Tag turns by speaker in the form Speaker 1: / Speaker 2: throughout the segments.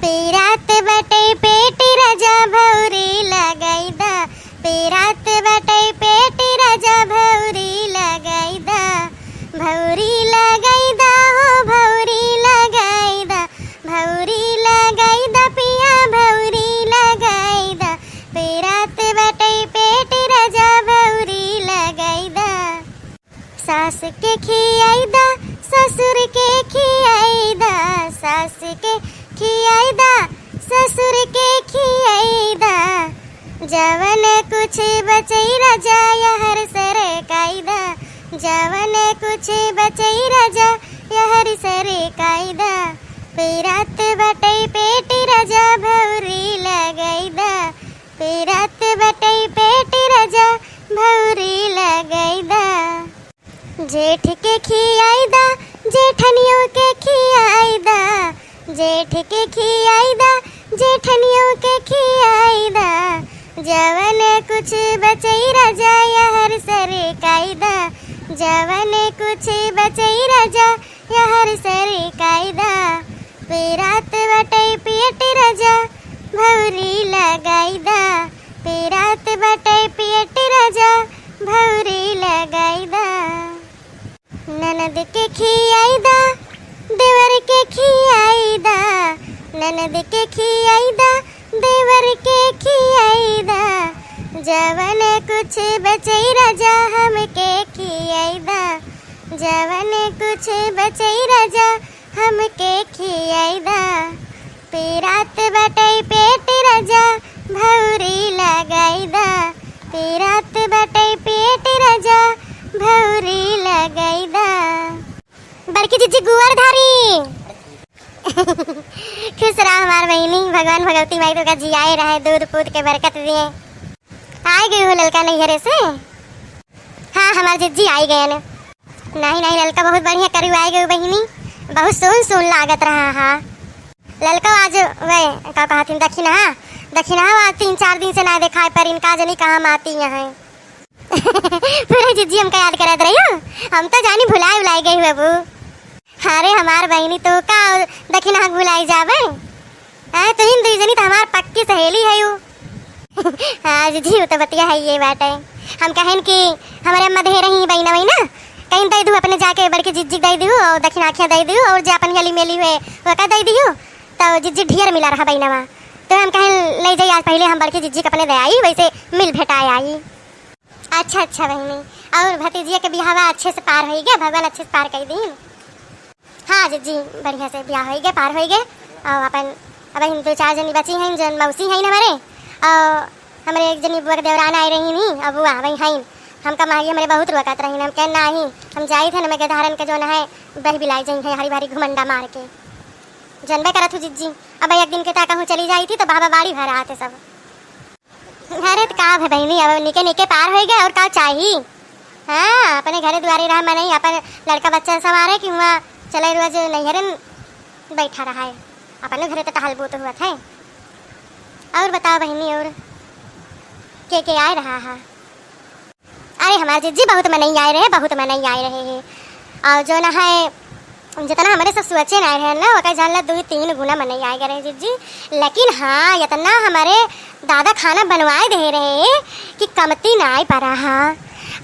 Speaker 1: पेरात बटे पेटी राजा भौरी लगाईदा, पेरात बटे पेटी राजा भौरी लगाईदा, भौरी लगाईदा हो भौरी लगाईदा, भौरी लगाईदा पिया भौरी लगाईदा, पेरात बटे पेटी राजा भौरी लगाईदा। सास के खियाईदा ससुर के खियाईदा, सास के खियाईदा ससुर के खियाईदा, जवन कुछ बचई राजा यहर सर कायदा, जवन कुछ बचई राजा यहर सर कायदा, पेरात बटई पेटी राजा भौरी लगाईदा, पेरात बटई पेटी राजा भौरी लगाईदा। जेठ के खियाईदा जेठनियों के खियाईदा, जेठ के खियाईदा जेठनियों के खियाईदा, जवन कुछ बचई राजा यहर सर कायदा, जवन कुछ बचई राजा यहर सर कायदा, पेरात बटई पेटी राजा भौरी लगाईदा, पेरात बटई पेटी राजा भौरी लगाईदा। ननद के खियाईदा देवर के खियाईदा, ननद के खियाईदा देवर के खियाईदा, जवन कुछ बचई राजा हमके खियाईदा, जवन कुछ बचई राजा हमके खियाईदा, पेरात बटई पेटी राजा भौरी लगाईदा, पेरात बटई पेटी राजा भौरी लगाईदा। बड़की जीजी गुआर धारी खुश रहा हमार बहनी, भगवान भगवती माई तो जी आए रहे, दूध पूत के बरकत दिए। आई गई हो ललका नैहरे से? हाँ हमार जीजी आई गए न। नहीं नहीं ललका बहुत बढ़िया करी आई गई बहनी, बहुत सुन सुन लागत रहा। हाँ ललका आज वे का कहती दक्षिणा, दक्षिणा आज 3-4 दिन से ना दिखाई पर इनका जनी कहाँ आती है। पूरे जीजी हमका याद करत रही हो, हम तो जानी भुलाई भुलाई गई बाबू। अरे हमार बहनी तो का दक्षिणा भुलाई जावे, तो इन दुई जनी तो हमार पक्की सहेली है यू। हाँ जीजी तो बतिया है ये बात है। हम कहें कि हमारे अम्मा दे रही बहना वही कहीं दे दू अपने जाके बड़के जीजी दे दू और दक्षिणाखियाँ दे दू और जो अपन गली मेली हुए वो का दे दियो, तो जीजी ढेर मिला रहा बहनवा। तो हम कहें ले जाइए आज पहले हम बड़के जीजी के अपने दे आई, वैसे मिल भेटाए आई। अच्छा अच्छा बहनी, और भतीजिया के बिहावा अच्छे से पार हो गया, भगवान अच्छे से पार कर दी। हाँ जीजी बढ़िया से ब्याह हो गया, पार हो गए। और अपन अब 2-4 जनी बची हैं जो मौसी हैं हमारे, और हमारे एक जनी बुआ के देवरान आई रही नहीं, अब बुआ वही हैं। हमका माही हमारे बहुत रोकत रही, हम कहना ही हम जाई थे न मैं धारण के जो न है बह बिलाई जाई है हरी भारी घुमंडा मार के जनबे करत हूँ जीजी। अब एक दिन के ताका हूँ चली जाई थी तो बाबा बाड़ी भर आते सब। अरे तो का है बहनी, अब निके निके पार हो गए और का चाहिए। हाँ अपने घरे द्वारे रहा मैं नहीं, अपन लड़का बच्चा सवार है कि वहाँ चले रोज नैहरे बैठा रहा है, अपने घरे तो टहल बूत हुआ था। और बताओ बहनी और के आए रहा है? अरे हमारे जीजी बहुत में नहीं आए रहे, बहुत में नहीं आए रहे हैं। और जो ना है जितना हमारे सब सोचे ना रहे ना वो जान ला 2-3 गुना में नहीं आए रहे जीजी। लेकिन हाँ इतना हमारे दादा खाना बनवाए दे रहे कि कमती ना आए पा रहा।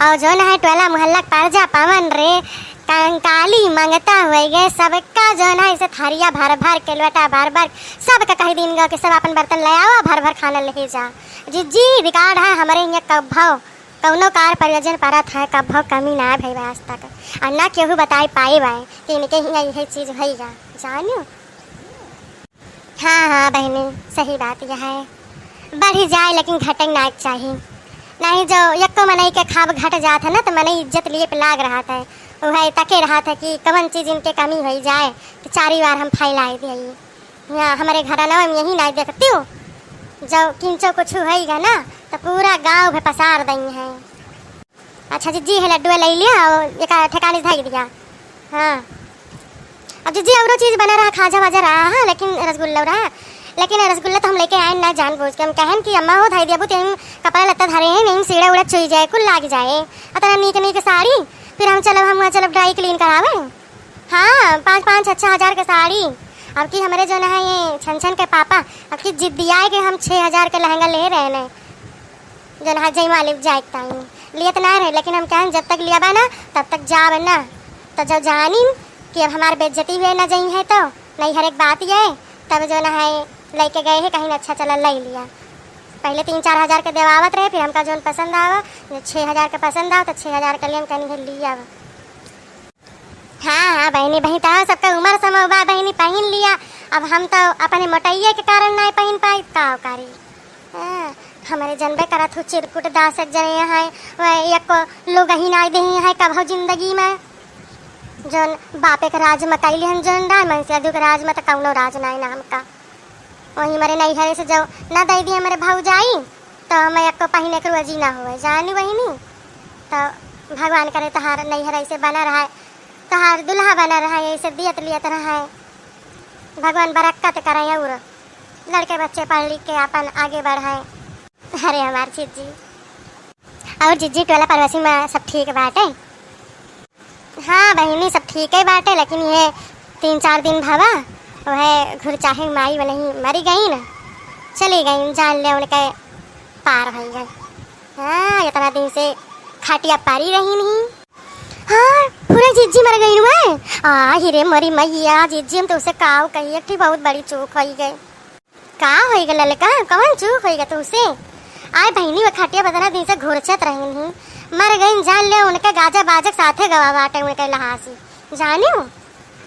Speaker 1: और जो ना है टोला मोहल्ला पार जा पावन रे कंकाली मांगता हुए गए सबका जो ना इसे थारिया भर भर के लोटा भर भर सबका कही दिन गो के सब अपन बर्तन ले आओ भर भर खाना ले जा। जीजी रिकॉर्ड है हमारे यहाँ कब भाव कौनो कार प्रयोजन परत है कब भाव कमी ना भई आज तक, और ना केहू बताई पाए बाए कि इनके यहाँ यही चीज़ भई जा जानो। हाँ हाँ बहनी सही बात यह है, बढ़ी जाए लेकिन घटक ना चाहिए। नहीं जो यक्को मनई के खाब घट जाता ना तो मनई इज्जत लिए पे लाग रहा था, वह तके रहा था कि कौन चीज़ इनके कमी हो जाए तो 4 बार हम फैलाई दिए। यहाँ हमारे घर ना यही ना देखती हूँ जब किंचो कुछ होगा ना तो पूरा गांव में पसार दी है। अच्छा जीजी है लड्डू ले लिया और एक ठिकाने धई दिया। हाँ अब जीजी और चीज़ बना रहा खाजा वाजा रहा है लेकिन रसगुल्ला रहा, लेकिन रसगुल्ला तो हम लेके आए ना जान बूझ के। हम कहन कि अम्मा हो धाई दिया बुत कपड़ा लत्ता धरे हैं नहीं सीढ़ा उड़ा चुई जाए कुल लाग जाए अतना नीक नीक साड़ी, फिर हम चलो ड्राई क्लीन करावे। हाँ 5-5 6 हज़ार के साड़ी अब कि हमारे जो है ये छन छन के पापा अब की जिद्दिया है कि हम 6,000 का लहंगा ले रहे हैं जो है जय मालिक जाए टाइम लिए तो ना रहे, लेकिन हम कहें जब तक लिया बा ना तब तक जा बना। तो जब जानी कि अब हमारे बेइज्जती हुए ना जाई है तो नहीं, हर एक बात ये है तब जो है लेके गए हैं कहीं अच्छा चला ले लिया। पहले 3-4 हज़ार के देवावत रहे, फिर हमका जो पसंद आवा 6,000 का पसंद आओ तो 6,000 का लिए हम कहीं लिया। हाँ बहनी बहन तो सबका उम्र समोबा बहनी पहन लिया। अब हम तो अपने मोटैया के कारण नहीं पहन पाई का कारी। हमारे जनबे करत हो चिरकुट दासक जने है वह एक लोग ही ना दे है कब जिंदगी में जन बापे के राज में कैली हम जन डाल मन से अधिक राज में तो कौनो राज नहीं ना हमका। वही मेरे नहीं हरे से जो ना दे दिए मेरे भाव जाई तो मैं एक पहने के रोजी ना हुए जानी वही नहीं। तो भगवान करे तहार नहीं हरे से बना रहा है, तहार दुल्हा बना रहा है, ऐसे दियत लियत रहा है, भगवान बरकत करे और लड़के बच्चे पढ़ लिख के अपन आगे बढ़ाए। अरे हमार जीजी और जीजी टोला परवसी में सब ठीक बाटे। हाँ बहनी सब ठीक है बाटे, लेकिन ये 3-4 दिन भावा वह घुर चाहे माई वो नहीं मरी गई ना, चली गई जान ले उनके पार हो गए। हाँ इतना दिन से खाटिया पारी रही नहीं। हाँ पूरे जीजी मर गई मैं हिरे मरी मैया जीजी हम तो उसे काव कही एक बहुत बड़ी चूक हो गई। का हो गया ललका कौन चूक हो गया तुमसे? आए बहनी वो खटिया बदला दिन से घुरचत रही नहीं, मर गई जान ले उनके गाजा बाजक साथे गवा बाटे उनके लहासी जानी हूँ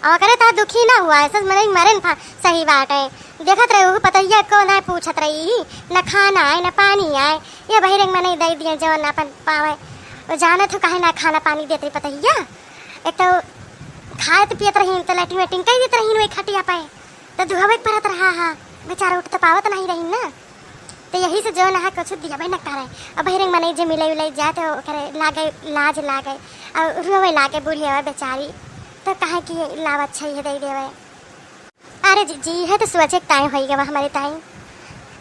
Speaker 1: और करे ता दुखी ना हुआ ऐसा मरे मरे न सही बात है। देखत रहे हो पतैया को ना पूछत रही न खाना आए न पानी आए, ये बहिरंग में नहीं दे दिए जो न अपन पावे जाना तो कहे ना खाना पानी देते पतैया। एक तो खात पियत रही तो लैटिन वेटिंग कही देते रही वे खटिया पाए तो धुआवे परत रहा। हाँ बेचारा उठ तो पावत नहीं रही ना, तो यही से जो ना कुछ दिया भाई न करे। अब बहिरंग में नहीं जो मिले उले जाए तो करे लागे लाज लागे और रोवे लागे बूढ़ी है बेचारी तो कहे कि लाभ अच्छा ही दे देवे। अरे जी है तो सोचे टाइम हो गया हमारे टाइम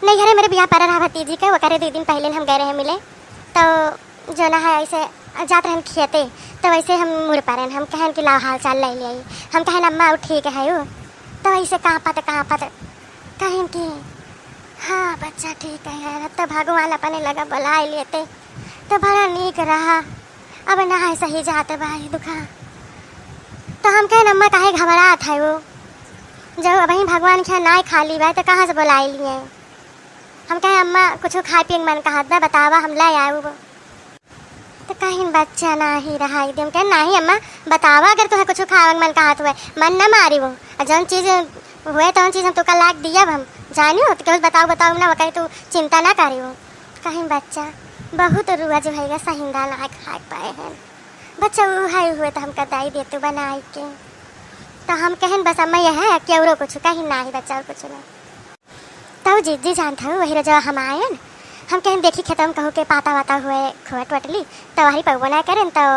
Speaker 1: नहीं हरे मेरे ब्याह पर रहा भतीजी के वो करे 2 दिन पहले हम गए रहे मिले तो जो ना है ऐसे जाते हम खेते तो वैसे हम मुड़ पा रहे हम कहन कि लाओ हाल चाल ले लिया हम कहन अम्मा ठीक है वो तो वैसे कहाँ पत कहें कि हाँ बच्चा ठीक है तो भगवान अपने लगा बुला लेते तो बड़ा नीक रहा। अब ना है सही जाते भाई दुखा तो हम कहें अम्मा काहे घबरात है वो जब अभी भगवान के ना खाली भाई तो कहाँ से बुलाई लिए। हम कहें अम्मा कुछ खाए पिए मन कहा था बतावा हम ले आए वो तो कहीं बच्चा ना ही रहा एकदम कहें ना ही अम्मा बतावा अगर तुम्हें कुछ खावा मन कहा हुआ मन न मारी वो जौन चीज़ हुए तो चीज़ हम तो लाख दिया हम जानी हो तो बताओ ना कहीं तू चिंता ना करी हो। कहीं बच्चा बहुत रुआ जो है सहिंदा ना खा पाए हैं बच्चा वो है हुए तो हम कदाई दे तू बनाई के तो हम कहन बस अम्मा यह है कि और कुछ कहीं ना ही बच्चा और कुछ नहीं। तो जीजी जानता हूँ वही जो हम आए न हम कहीं देखी खेत हम कहूँ के पाता वाता हुए खुवट वटली तो वही पगो ना करें तो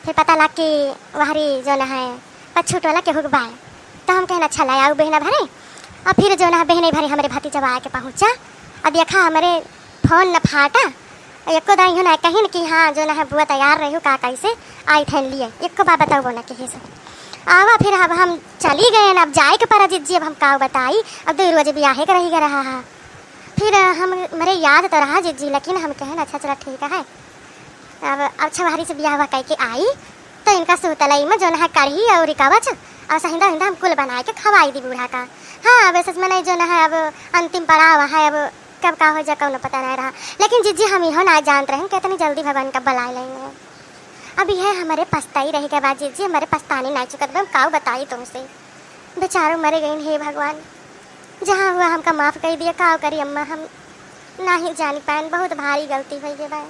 Speaker 1: फिर पता लग कि वही जो ना है पछूट वाला केहू बाय तो हम कहना अच्छा लाया बहना भरे और फिर जो ना बहने भरे हमारे भतीजा आके के पहुँचा। अब देखा हमारे फोन न फाटा एको दाई हो ना कहीं कि हाँ जो ना है बुआ तैयार रही हो का कैसे आई थे लिए एक बार बताओ ना कि से आवा फिर अब हम चली गए अब जाए के पारा जीजी अब हम का बताई अब 2 रोज ब्याहे का रही रहा फिर हम मेरे याद तो रहा जीजी लेकिन हम कहें अच्छा चला ठीक है। अब अच्छा भारी से ब्याह कह के आई तो इनका सुतलई में जो है कढ़ी और रिकावच और सहिंदा हिंदा हम कुल बना के खवाई दी बूढ़ा का। हाँ वैसे मैंने जो ना है अब अंतिम पड़ाव है अब कब का हो जाए कौन पता नहीं रहा लेकिन जीजी हम यह ना जानते रहे कितनी जल्दी भगवान का बुला लेंगे। अब यह हमारे पछताई रही के बाद जीजी हमारे पछताने ना चुकत हम काऊ बताई तुमसे बेचारों मरे गए हे भगवान जहाँ हुआ हमका माफ़ कर दिया काऊ करी अम्मा हम ना ही जान पाए बहुत भारी गलती हुई है भाई।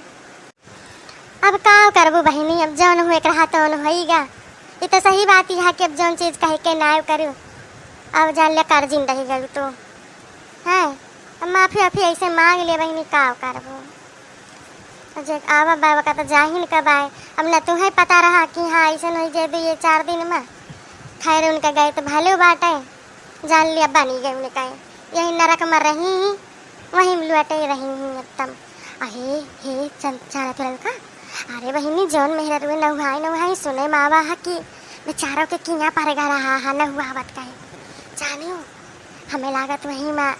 Speaker 1: अब काऊ करबू बहनी अब जौन हुए रहा तो होगा ये तो सही बात ही है कि अब जौन चीज़ कह के ना करूँ अब जान ले कर जिंदगी गई तो है अब माफ़ी वाफ़ी ऐसे मांग ले बहनी काऊ करबू आवा बाबा का तो जाहिन कब आए अब न तुम्हें पता रहा कि हाँ ऐसा नहीं जे ये 4 दिन में खैर उनका गए तो भले बात है जान लिया बनी गए उनका यही नरक में रही ही वहीं लुटे रही हूँ एकदम। अहे हे चंचल का अरे बहनी जौन मेहरा रुए न हुआ सुने मावा कि बेचारों के किया पड़ेगा रहा है न हुआ बत कहे जानियो हमें लागत वही माँ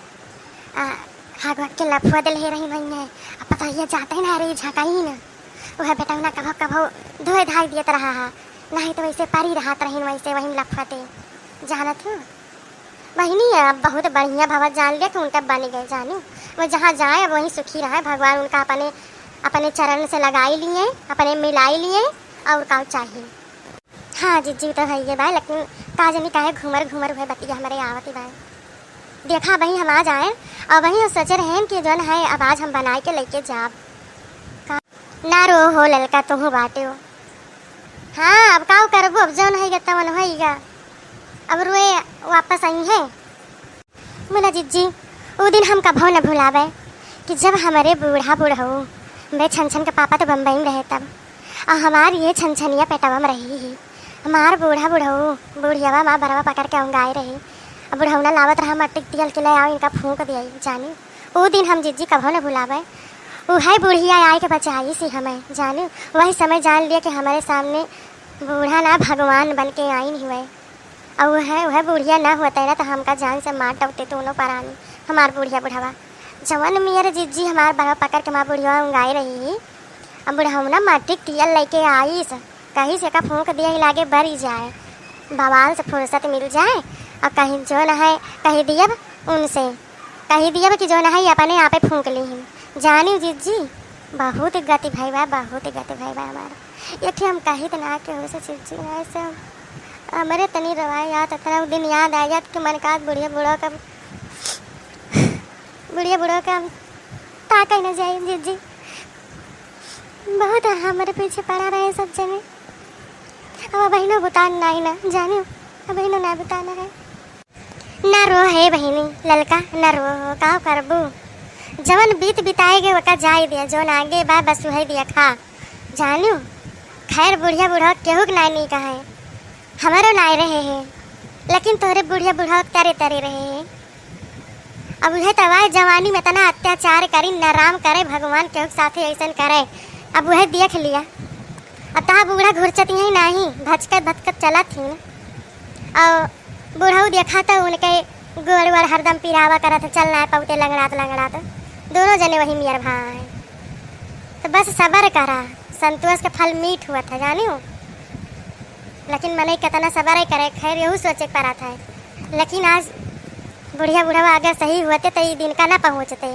Speaker 1: हाग के लफुआ दिल हे रही वही है। अब पता ये जाते ना रही झकाई न वह बेटा ना कभो कभो धोए धाई दियत रहा है, नहीं तो वैसे पारी रहत रही वैसे वही लफते जानत हूँ वही नहीं है। अब बहुत बढ़िया भवा जान लिया कि उनका बन गए जानो वो जहाँ जाए वहीं सुखी रहे। भगवान उनका अपने अपने चरण से लगाई लिए अपने मिलाई लिए और का चाहिए। हाँ जीजी तो है ये भाई, लेकिन काजनी काहे घूमर घूमर हुए बतिया हमारे आवती भाई। देखा वही हम आ जाए और वही सोचे रहे कि जौन है अब आज हम बनाए के लेके जाब ना रो हो ललका तुम बाटे हो। हाँ अब का करबो, अब जौन है तवन होगा अब रोए वापस आई है। बोला जीजी वो दिन हम कभो न भुलावे कि जब हमारे बूढ़ा बूढ़ऊ वे छन छन के पापा तो बम्बई में रहे तब और हमार ये छन छनिया पेटवा में रही ही। हमार बूढ़ा बूढ़ऊ बूढ़ियावा माँ बरवा पकड़ के गाय रही अब बुढ़ौना लावत रहा मट्टी तियल के ले आओ इनका फूंक दिया जानी। वो दिन हम जीजी कभो न भुलावे। वो है बुढ़िया आए के बचाई सी हमें जानी। वही समय जान लिया कि हमारे सामने बूढ़ा ना भगवान बन के आई नहीं हुए और वह बुढ़िया ना होता है ना तो हमका जान से मार टूटते दोनों परानी। हमार बुढ़िया बुढ़ावा जवन मेरे जीजी हमार बरवा पकड़ के माँ बुढ़िया गाय रही अब बुढ़ौना मट्टी तियल लेके आई कहीं से का फूंक दिया ही लागे बरी जाए बवाल से फुर्सत मिल जाए और कहीं जो न है कहीं दियब उनसे कहीं दियब कि जो न है अपने आप फूंक ली हम जानी जीजी। बहुत गति भाई बा बहुत गति भाई बा हमारा ये हम कहीं तो ना के हो से जीजी ऐसे हमारे तनी रवाई याद इतना दिन याद आ जात कि मन का बुढ़िया बुढ़ो का ता कहीं न जाए जीजी। बहुत हमारे पीछे पड़ा रहे सब जगह। अब बहनों बुतान नहीं ना जानी अब बहनों ना बुताना है ना रो है बहनी ललका ना रो का करबू जवन बीत बिताएगे वका जाए दिया जो आगे बा बस वही दिया खा जानियो। खैर बुढ़िया बुढ़ा केहू के नहीं कहा है हमारो नाय रहे हैं लेकिन तोरे बुढ़िया बुढ़ा तारे तारे रहे हैं। अब उन्हें तवाए जवानी में तना अत्याचार करी नाराम करे भगवान केहू साथे ऐसा करे अब वह देख लिया। अब तहा बूढ़ा घुरचती ही नहीं भचकत भचकत चला थी और बूढ़ाऊ देखा तो उनके गोड़ वड़ हरदम पिरावा करा था चलना है पौते लंगड़ात दोनों जने वही मियर भाई। तो बस सबर करा संतोष का फल मीठ हुआ था जानी हो। लेकिन मैंने कितना सबर ही करे खैर यही सोचे पड़ा था लेकिन आज बुढ़िया बुढ़ावा अगर सही होते तो ये दिन का ना पहुँचते।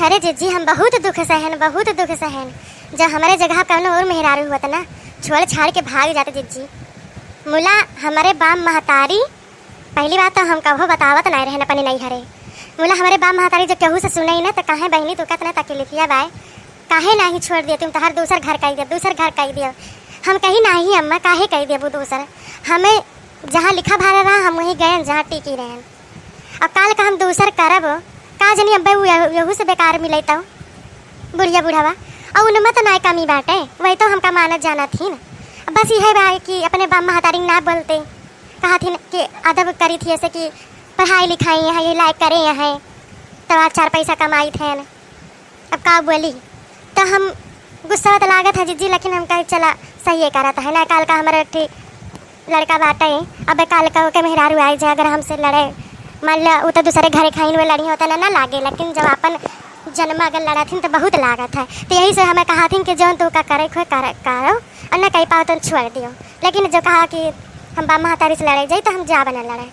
Speaker 1: अरे जीजी हम बहुत दुख सहन जब हमारे जगह कौनो और मेहरारू हुआ था ना छोड़ छाड़ के भाग जाते जीजी। मुला हमारे बाम महतारी पहली बात तो हम कहो बतावत नहीं रहना अपने नहीं हरे मुला हमारे बाम महतारी जो केहू से सुनाई ना तो काहे बहनी तू कितना तकलीफिया बाय काहे नहीं छोड़ दिया तुम तहर दूसर घर कह दिया हम कहीं नहीं अम्मा काहे कह दिया वो दूसर हमें जहाँ लिखा भाड़ा रहा हम वहीं गए जहाँ टिकी रहे और काल का हम दूसर करब का जनी अब्बे यहू से बेकार मिलता बुढ़िया बुढ़ावा और उनमें तो ना कमी बाटे वही तो हमका मानत जाना थी ना। बस यह भाई कि अपने बाप महतारी ना बोलते कहा थी कि अदब करी थी ऐसे कि पढ़ाई लिखाई है ये लायक करे हैं तो आज 4 पैसा कमाई थे न। अब का बोली तो हम गुस्सा तो लागत है जीजी लेकिन हम कहे चला सही है करा है ना काल का हमारा ठीक लड़का बाटे अब काल का के मेहरारू आई जाए अगर हमसे लड़े मान लो वो तो दूसरे घरे खाइन में लड़ी होता ना लागे लेकिन जब अपन जन्म अगर लड़ा थी तो बहुत लागत है। तो यही से हमें कहा थी कि जो तू का करे खोए करो और न कहीं पाओ तो छोड़ दियो लेकिन जो कहा कि हम बाप महतारी से लड़ाई जाए तो हम जा बना लड़े।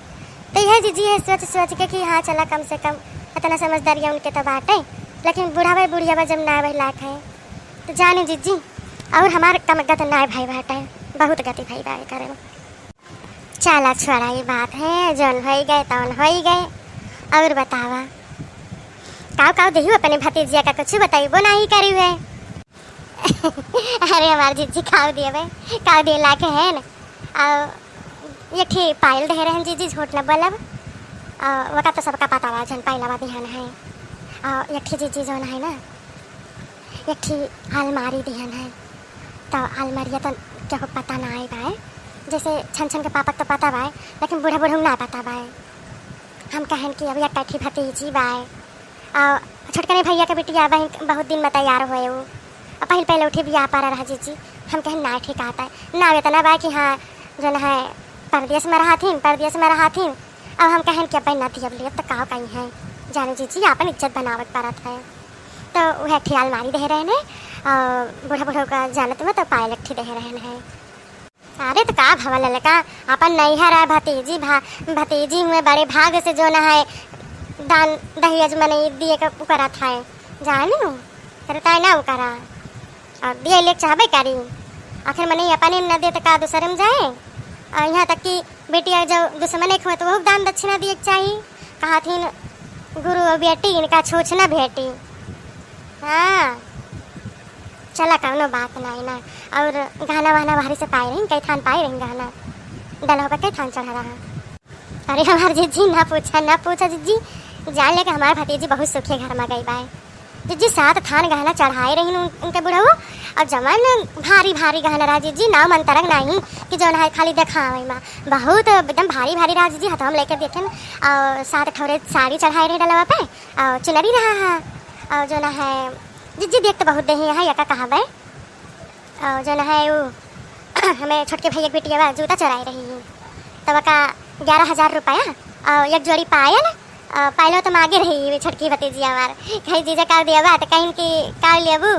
Speaker 1: तो यह जीजी है सोच के कि हाँ चला कम से कम इतना समझदारी उनके तो बाटे लेकिन बूढ़ा बुढ़िया जब ना वही लायक है तो जाने जीजी और हमारे कमगत नाय भाई बाटे बहुत गति भाई बाई करे चला छोड़ा ये बात है जौन हो गए तौन हो गए। और बतावा काव देही अपने भतीजिया का कुछ बताई वो नहीं करी है अरे हमारे जीजी खाव दिए लाके है न और ये ठीक पायल दे रहे जीजी झूठ न बोलब वका तो सबका पता बा जन पायला ध्यान है और ये ठीक जीजी जो है ना ये ठीक अलमारी ध्यान है तो अलमारिया तो क्या पता ना आई बाय जैसे छन छन के पापा तो पता बाय लेकिन बूढ़ा बूढ़ा ना पता बाय हम कहन कि अब यह कठी भतीजी बाय और छोटकने भैया के बेटिया बहुत दिन में तैयार हुए वो पहले उठी भी आ पा रहा जीजी हम कहें ना ठीक आता है ना इतना बा कि हाँ जो है परदेश में रहाथीन अब हम कहन कि अपन नदी अब ले तो कहाँ कहीं है जानो जीजी अपन इज्जत बनावत पारत है तो वह ख्याल मारी दे रहे हैं और बूढ़ा का जानत में तो पाए लट्ठी दे रहे हैं। अरे तो का भवा ललका अपन नैहर है भतीजी में बड़े भाग से जो न है दान दहेज मने दिए का करा था जानू करता ना करा और दिए ले चाहबे करी आखिर मने अपने न दे तो का दूसरे में जाए और यहाँ तक कि बेटिया जो दुश्मन एक हुए तो वो दान दक्षिणा दिए चाहिए कहा थी गुरु बेटी इनका छूछना बेटी। हाँ चला कौनो बात नहीं ना और गाना वाना बाहरी से पाए रही कई थान पाए रही गाना डला पर कई थान चढ़ा रहा। अरे हमारे जीजी ना पूछा जीजी जान ले कि हमारे भतीजी बहुत सुखी घर में गई बाय जीजी 7 थान गहना चढ़ाए रही उनके बुढ़ऊ और जमान भारी गहना रहा जीजी नाव मंतरंग नहीं कि जो है खाली देखावे माँ बहुत एकदम भारी रहा जीजी हाथ हम लेकर देखे और 7 ठौरे साड़ी चढ़ाए रही डलवा पे और चुनरी रहा है और जो है जीजी देख तो बहुत दही है यका कहा बे और जो है वो हमें छोटके भैया बेटिया जूता चढ़ाई रही है तब का 11,000 रुपया और एक जोड़ी पायल पायलो तो मांगे रही छोटकी भतीजी हमार कहीं जीजा कर दिया तो कहीं की कर लेबू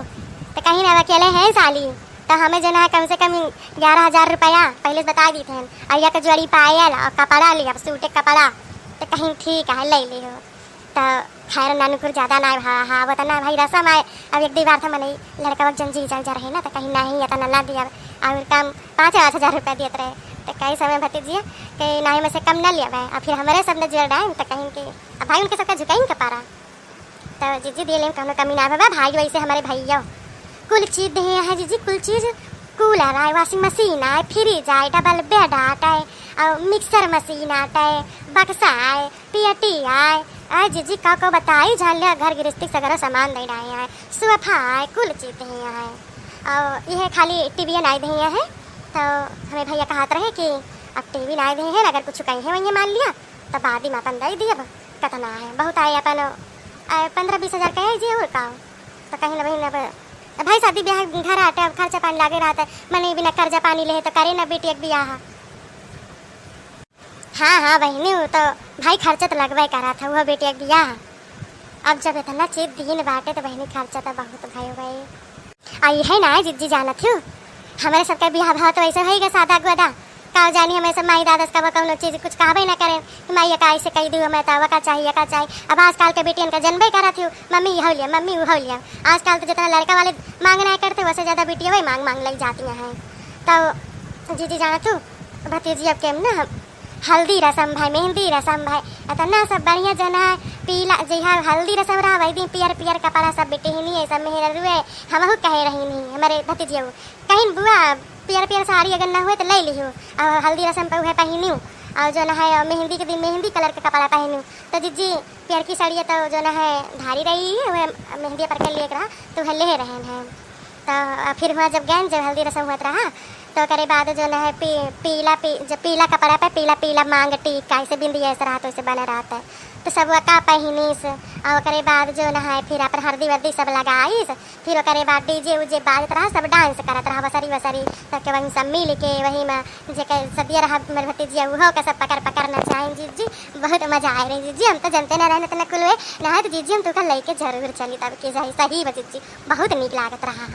Speaker 1: तो कहीं ना अकेले हैं साली तो हमें जो है कम से कम 11,000 रुपया पहले बता दी थे और एक जोड़ी पायल और कपड़ा लिया सूटे कपड़ा तो कहीं ठीक है ले लियो तो खैर नानुकुर ज़्यादा ना हाँ बता ना भाई रसम आए अब एक दीवार था मैंने लड़का वक्त जंजी जा रहे ना तो कहीं नहीं या तो ना दिया और कम 5,000 रुपया देते रहे तो कई समय भतीजिया कि नहीं में से कम ना लिया और फिर हमारे सब ने जोड़ डाए तो कहीं के अब भाई उनके सबका झुकाई का पारा तो जीजी दे लें कम कमी ना बाबा भाई वैसे हमारे भैया कुल चीज़ दे है जीजी कुल चीज़ कूलर आए वाशिंग मशीन आए फ्रिज आए डबल बेड आता है और मिक्सर मशीन आता है बक्सा आए पीटी आए जीजी का बताई जान लिया घर गृहस्थी सगरा सामान दे रहे हैं सोफा आए कुल चीज़ दे है और यह खाली टीवी नहीं दे है तो हमें भैया कहते रहे कि अब टीवी नहीं दे है अगर कुछ कहीं है वहीं मान लिया तो बाद ही अपन दे दिए कतना है बहुत आए अपन 15-20 हज़ार कहे जी और का तो कहीं ना वहीं भाई शादी ब्याह घर आते अब खर्चा पानी लागे रहता है मैंने बिना कर्जा पानी ले तो करे ना बेटी एक ब्याह। हाँ बहनी तो भाई खर्चा तो लगवा करा था वह बेटी एक ब्याह अब जब इतना चीज दिन बाटे तो बहनी खर्चा तो बहुत भाई हो गई आई है ना जिज्जी जाना थी हमारे सबका ब्याह भाव तो वैसे होगा सादा गुदा का जानी हमें सब माई दादा का कौन चीज़ कुछ कहबे ना करें माई का ऐसे कही दी मैं तवा का चाहिए अब आजकल के बेटियन का जन्म करा थी मम्मी हो लिया मम्मी हो लिया आजकल तो जितना लड़का वाले मांगना है करते वैसे ज़्यादा बेटियाँ वही मांग लग जाती हैं तो जीजी जाना तू भतीजी अब केम ना हल्दी रसम भाई मेहंदी रसम भाई इतना सब बढ़िया जना है पीला जहाँ हल्दी रसम रहा वही दिन पियर कपड़ा सब बेटे ही नहीं सब मेहर रुए हम कहे रही नहीं हमारे भतीजी कहीं बुआ पियर साड़ी अगर ना हुए तो ले लियो और हल्दी रसम पर पहनी और जो है मेहंदी के दिन मेहंदी कलर का कपड़ा पहनूँ तो जीजी पियर की साड़ी तो जो है धारी रही है वह मेहंदी पर कर ले रहा तो वह ले रहे हैं तो फिर हुआ जब गए जब हल्दी रसम हुआ रहा तो करे बाद जो है पीला कपड़ा पे पीला मांग टीका ऐसे बिंदी ऐसे रहा तो उसे बना रहता है तो सब का पहनीस और करे बाद जो है फिर अपन हल्दी वर्दी सब लगाईस फिर करे बाद डीजे उजे बाजत रहा सब डांस करत रहा वसरी सबके वहीं सब मिल के वहीं में जे सदिया रहा मेरे भतीजिया वो का सब पकड़ नचाएं जीजी बहुत मजा आए रही जीजी हम तो जनते ना रहने तो कुल ना तो जीजी हम तुका लेके जरूर चली तब के जाए सही जीजी बहुत नीक लागत रहा।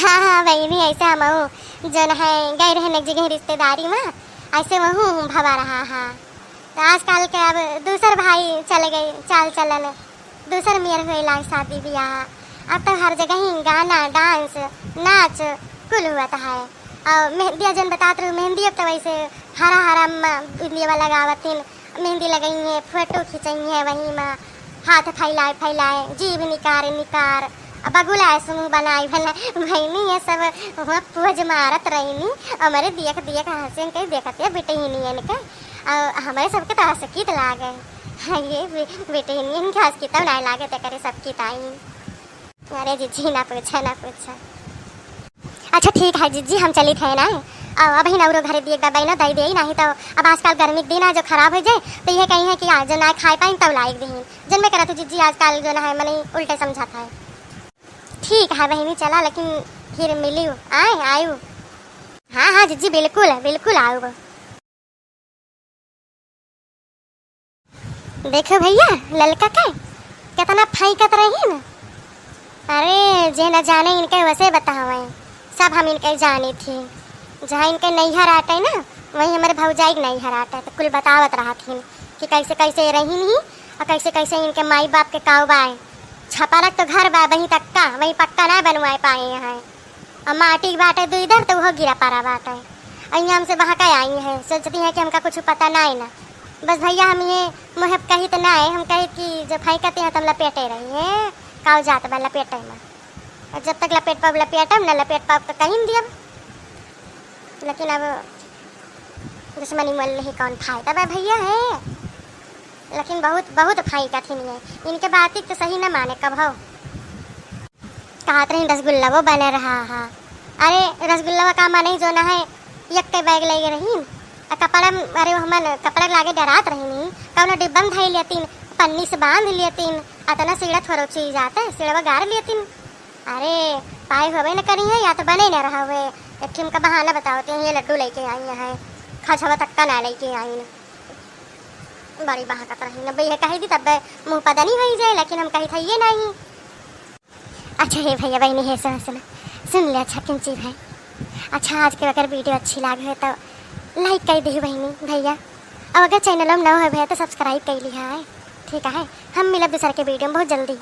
Speaker 1: हाँ बहनी ऐसे हम जो है गए रहे एक जगह रिश्तेदारी में ऐसे वहूँ भवा रहा है तो आजकल के अब दूसर भाई चले गए चाल चलन दूसर मेयर हुए लाग शादी ब्याह अब तो हर जगह ही गाना डांस नाच कुल हुआ है और मेहंदी जन बताते रहो मेहंदी अब तो वैसे हरा बिंदी वाला लगावतीन मेहंदी लगाई है फोटो खिंचाई है वहीं में हाथ फैलाए जीभ निकार बगुला समूह बनाई भला भैनी ये सब वहाँ पोज मारत रही हमारे दिया हंसे कहीं देखते बेटे ही नहीं इनका और हमारे सबके तो हंसकीत लागे हाँ ये बेटे ही नहीं इनके हंसकीत नहीं लागे तो करे सबकी ताई। अरे जीजी ना पूछा अच्छा ठीक है जीजी हम चली थे ना अब ही नवरो घरे दिए दबाई ना दे नहीं तो अब आजकल गर्मी के दिन है जो खराब हो जाए तो ये कहीं है कि आज जो ना खाए पाए तब लायक दी जन मैं करा तो जीजी आजकल जो है मैंने उल्टे समझाता है। ठीक है बहनी चला लेकिन फिर मिली आयु हाँ जीजी बिल्कुल आऊँ। देखो भैया ललका के कितना फाइकत रही न। अरे जे न जाने इनके वैसे बतावे, सब हम इनके जानी थी। जहाँ इनके नैहर आटे ना वहीं हमारे भौजाई के नैहर आटे, तो कुल बतावत रहा थी कि कैसे कैसे रही नहीं और कैसे कैसे इनके माई बाप के काव बाए। छपारक तो घर बा वहीं तक का, वहीं पक्का ना बनवाए पाए हैं। और माटी बाटे दो इधर तो वो गिरा पारा बाटे। अहियाँ हमसे वहाँ का आई है, सोचती है कि हमका कुछ पता ना है ना। बस भैया हम ये मुहब कही तो ना है, हम कहे कि जब फाइकते हैं तो हम लपेटे रही है काव जात बा लपेटे में। और जब तक लपेट पाब लपेटम न लपेट पाब तो कहीं दिया। लेकिन अब दुश्मनी मोल नहीं कौन फायदा बा भैया है। लेकिन बहुत बहुत फाइका थी नहीं है इनके बात तो सही न माने कब हो। कहते रही रसगुल्ला वो बने रहा हा। अरे रसगुल्ला का माने जो ना है एक के बैग ले रही कपड़ा। अरे हमन कपड़ा लागे डरात रही नहीं कौन डिब्बा में धई लेतीन, पन्नी से बांध लेतीन, अतना सीढ़ा थोड़ा चीज जाता है सीढ़ा गाड़ लेतीन। अरे पाए हुए न करी है या तो बने न रहा हुए। एक का बहाना बताते हैं ये लड्डू लेके आई है, खजवा तक्का ना लेके आई न। बड़ी बहाकत रही न भैया कही दी तब मुँह पता नहीं हो जाए, लेकिन हम कही था ये नहीं। अच्छा हे भैया बहनी है सुन ले अच्छा किन चीज है। अच्छा आज के अगर वीडियो अच्छी लगे तो लाइक कर दी बहनी भैया, और अगर चैनल में न हो भैया तो सब्सक्राइब कर लिया है। ठीक है, हम मिलब दूसरे के वीडियो में बहुत जल्दी।